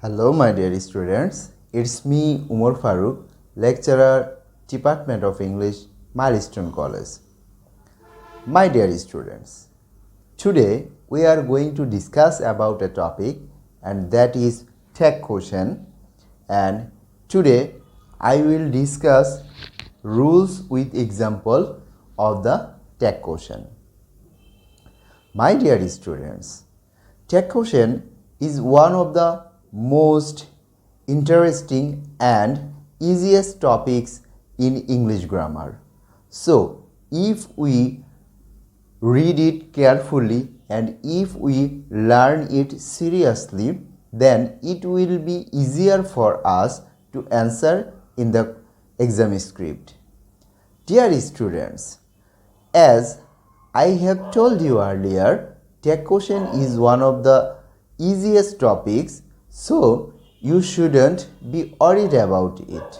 Hello, my dear students. It's me, Umar Farooq, lecturer, Department of English, Milestone College. My dear students, today we are going to discuss about a topic, and that is tag quotient. And today I will discuss rules with example of the tag quotient. My dear students, tag quotient is one of the most interesting and easiest topics in English grammar. So, if we read it carefully and if we learn it seriously, then it will be easier for us to answer in the exam script. Dear students, as I have told you earlier, tag quotient is one of the easiest topics, so you shouldn't be worried about it.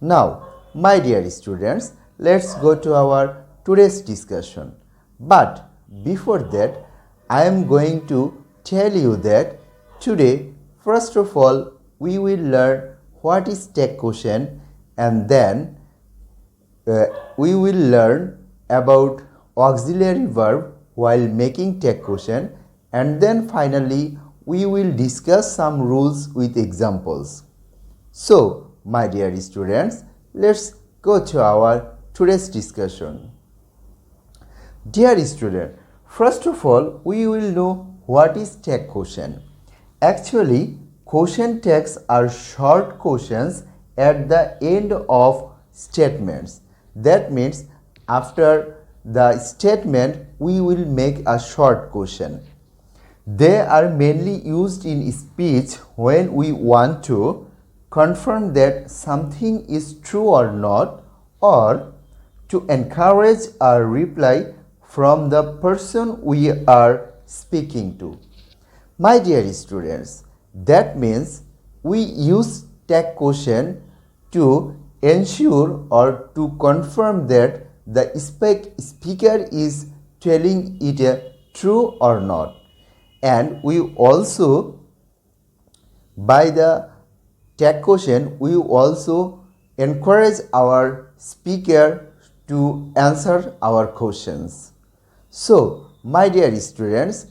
Now, my dear students, let's go to our today's discussion. But before that, I am going to tell you that today, first of all, we will learn what is tag quotient, and then we will learn about auxiliary verb while making tag quotient, and then finally we will discuss some rules with examples. So, my dear students, let's go to our today's discussion. Dear student, first of all, we will know what is tag quotient. Actually, quotient tags are short quotients at the end of statements. That means after the statement, we will make a short quotient. They are mainly used in speech when we want to confirm that something is true or not, or to encourage a reply from the person we are speaking to. My dear students, that means we use tag quotient to ensure or to confirm that the speaker is telling it true or not. And we also, by the tag quotient, we also encourage our speaker to answer our questions. So, my dear students,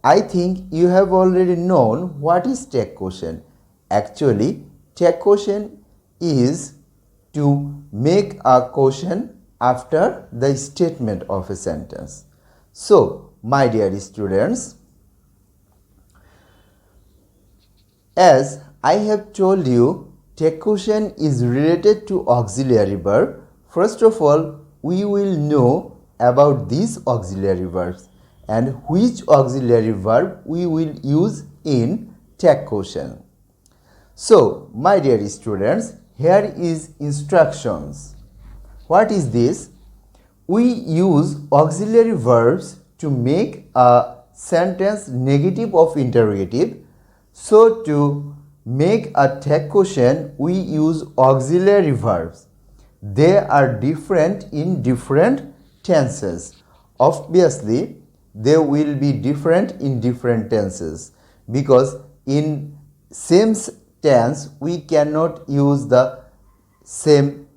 I think you have already known what is tag quotient. Actually, tag quotient is to make a quotient after the statement of a sentence. So, my dear students, as I have told you, tag quotient is related to auxiliary verb. First of all, we will know about these auxiliary verbs and which auxiliary verb we will use in tag quotient. So, my dear students, here is instructions. What is this? We use auxiliary verbs to make a sentence negative of interrogative. So, to make a tag quotient, we use auxiliary verbs. They are different in different tenses. Obviously, they will be different in different tenses because in same tense we cannot use the same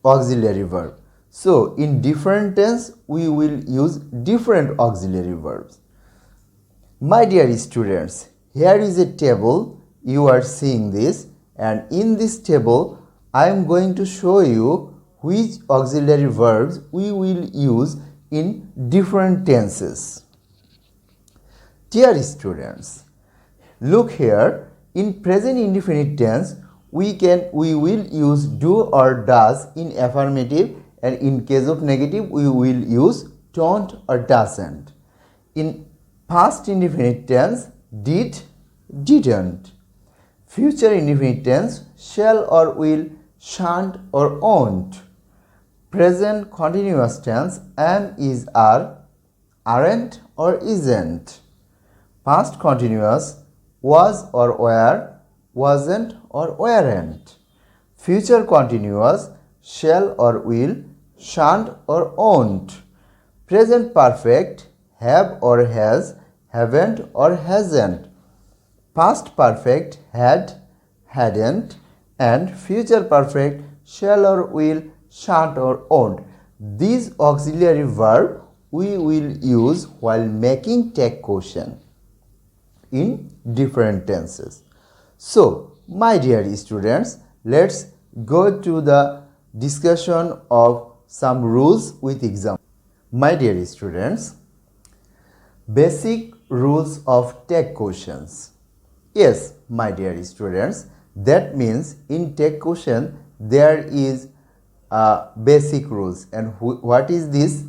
auxiliary verb. So, in different tense we will use different auxiliary verbs. My dear students, here is a table, you are seeing this, and in this table I am going to show you which auxiliary verbs we will use in different tenses. Dear students, look here, in present indefinite tense we will use do or does in affirmative, and in case of negative we will use don't or doesn't. In past indefinite tense, did, didn't. Future indefinite tense, shall or will, shan't or won't. Present continuous tense, am, is, are, aren't or isn't. Past continuous, was or were, wasn't or weren't. Future continuous, shall or will, shan't or won't. Present perfect, have or has, haven't or hasn't. past perfect had, hadn't, and future perfect shall or will, shan't or won't. These auxiliary verb we will use while making take question in different tenses. So, my dear students, let's go to the discussion of some rules with example. My dear students, basic rules of take questions. Yes, my dear students, that means in take question there is basic rules. And what is this?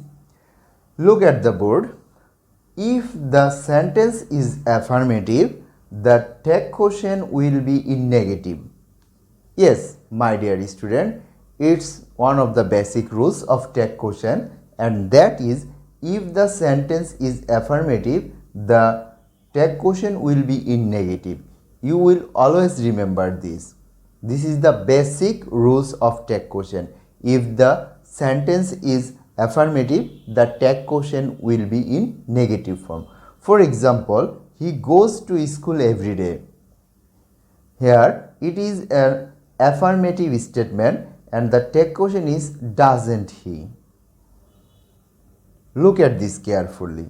Look at the board. If the sentence is affirmative, the take question will be in negative. Yes, my dear student, it's one of the basic rules of take question, and that is if the sentence is affirmative, the take question will be in negative. You will always remember this. This is the basic rules of take question. If the sentence is affirmative, the take question will be in negative form. For example, he goes to school every day. Here it is an affirmative statement and the take question is doesn't he. Look at this carefully.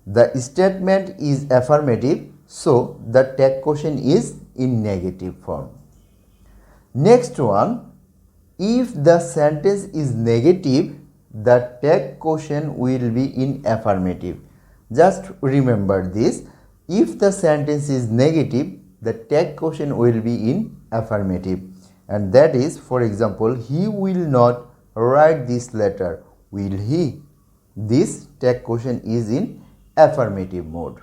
The statement is affirmative, so the take question is in negative form. Next one, if the sentence is negative, the take question will be in affirmative. Just remember this. If the sentence is negative, the take question will be in affirmative. And that is, for example, he will not write this letter. Will he? This take question is in affirmative mode.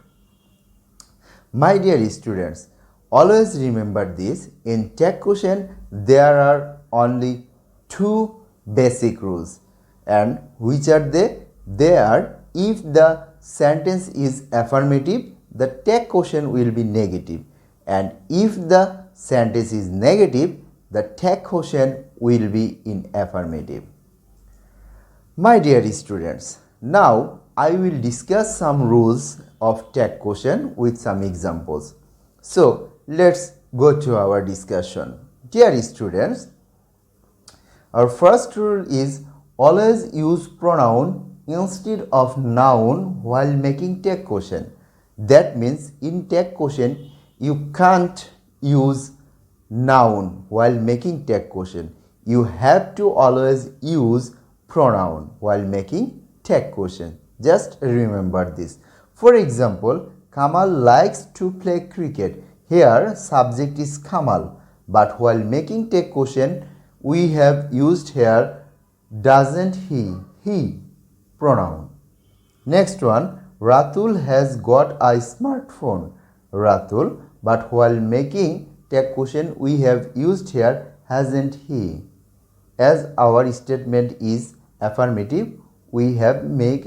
My dear students, always remember this. In take question, there are only two basic rules. And which are they? They are, if the sentence is affirmative, the take question will be negative. And if the sentence is negative, the take question will be in affirmative. My dear students, now I will discuss some rules of take question with some examples. So, let's go to our discussion. Dear students, our first rule is always use pronoun instead of noun while making take question. That means in take question you can't use noun while making take question. You have to always use pronoun while making take question. Just remember this. For example, Kamal likes to play cricket. Here subject is Kamal, but while making take question we have used here doesn't he pronoun. Next one, Ratul has got a smartphone. Ratul, but while making take question we have used here hasn't he. As our statement is affirmative, we have made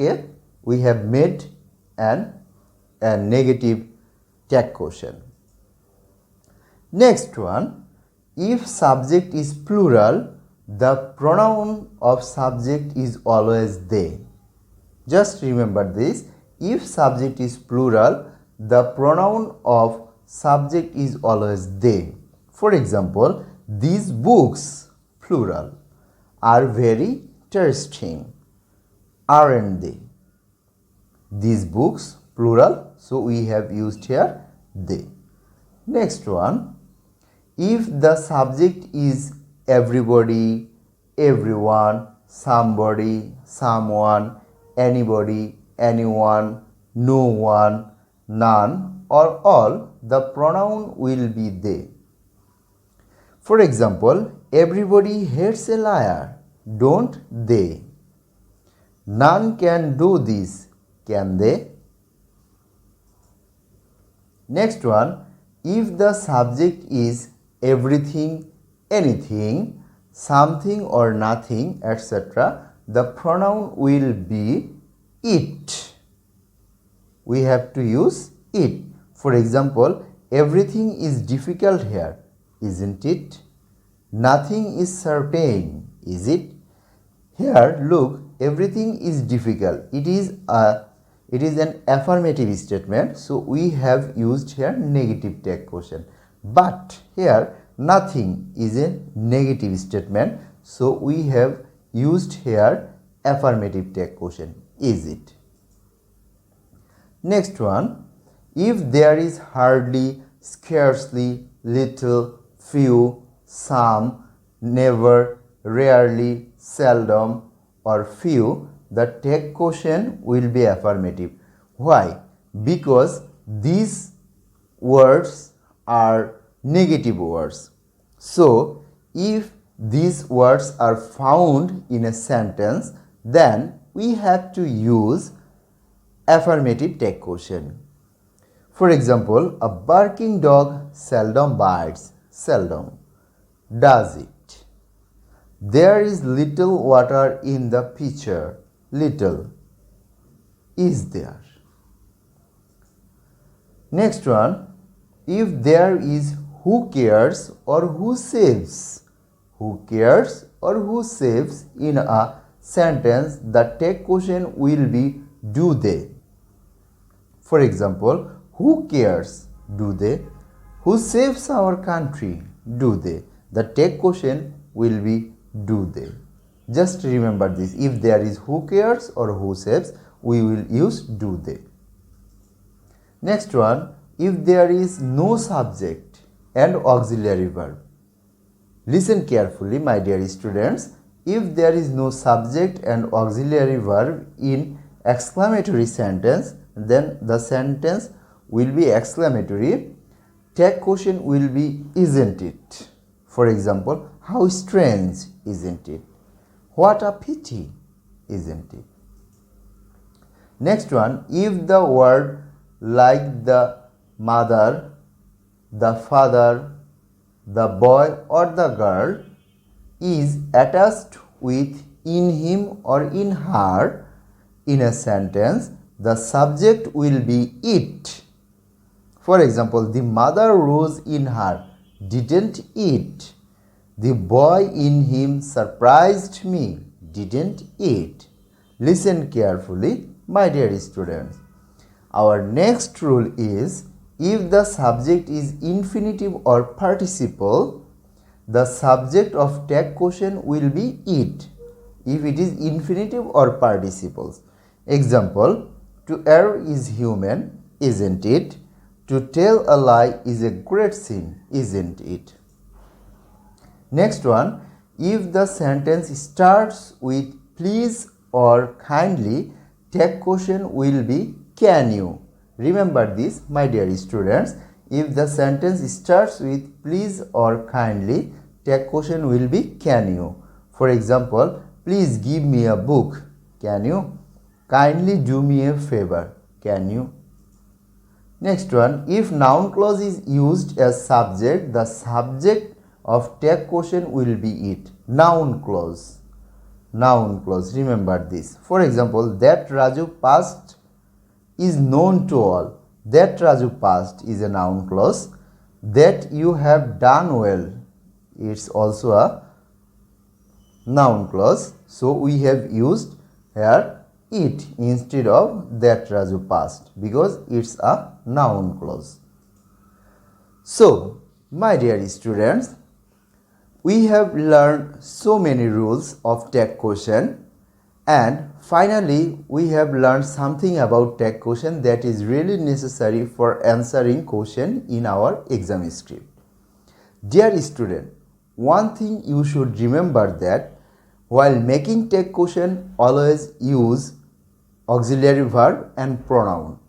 a negative take question. Next one, if subject is plural, the pronoun of subject is always they. Just remember this. If subject is plural, the pronoun of subject is always they. For example, these books, plural, are very interesting, aren't they? These books, plural, so we have used here they. Next one, if the subject is everybody, everyone, somebody, someone, anybody, anyone, no one, none, or all, the pronoun will be they. For example, everybody hates a liar, don't they? None can do this, can they? Next one, if the subject is everything, anything, something or nothing, etc., the pronoun will be it. We have to use it. For example, everything is difficult here, isn't it? Nothing is certain, is it? Here, look, everything is difficult. It it is an affirmative statement, so we have used here negative tag quotient. But here nothing is a negative statement, so we have used here affirmative tag quotient. Is it? Next one, if there is hardly, scarcely, little, few, some, never, rarely, seldom, or few, the tag quotient will be affirmative. Why? Because these words are negative words. So, if these words are found in a sentence, then we have to use affirmative tag quotient. For example, a barking dog seldom bites. Seldom. Does it? There is little water in the pitcher. Little. Is there? Next one, if there is who cares or who saves. Who cares or who saves in a sentence, the tag quotient will be do they. For example, who cares? Do they? Who saves our country? Do they? The tag quotient will be do they. Just remember this. If there is who cares or who saves, we will use do they. Next one, if there is no subject and auxiliary verb. Listen carefully, my dear students. If there is no subject and auxiliary verb in exclamatory sentence, then the sentence will be exclamatory. Tag quotient will be isn't it. For example, how strange, isn't it? What a pity, isn't it? Next one, if the word like the mother, the father, the boy or the girl is attached with in him or in her in a sentence, the subject will be it. For example, the mother rose in her, didn't it? The boy in him surprised me, didn't it? Listen carefully, my dear students. Our next rule is, if the subject is infinitive or participle, the subject of tag quotient will be it. If it is infinitive or participles. Example, to err is human, isn't it? To tell a lie is a great sin, isn't it? Next one, if the sentence starts with please or kindly, tag quotient will be can you. Remember this, my dear students. If the sentence starts with please or kindly, tag quotient will be can you. For example, please give me a book. Can you? Kindly do me a favor. Can you? Next one, if noun clause is used as subject, the subject of tag quotient will be it. Noun clause. Noun clause. Remember this. For example, that Raju passed is known to all. That Raju passed is a noun clause. That you have done well, it's also a noun clause. So we have used here it instead of that Raju passed because it's a noun clause. So, my dear students, we have learned so many rules of tag quotient, and finally we have learned something about tag quotient that is really necessary for answering question in our exam script. Dear student, one thing you should remember that while making tag quotient, always use auxiliary verb and pronoun,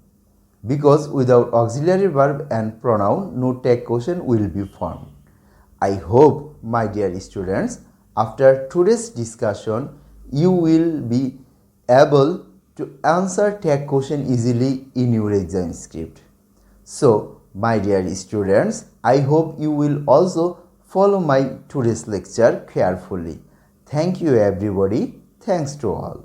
because without auxiliary verb and pronoun, no tag quotient will be formed. I hope, my dear students, after today's discussion, you will be able to answer tag quotient easily in your exam script. So, my dear students, I hope you will also follow my today's lecture carefully. Thank you everybody. Thanks to all.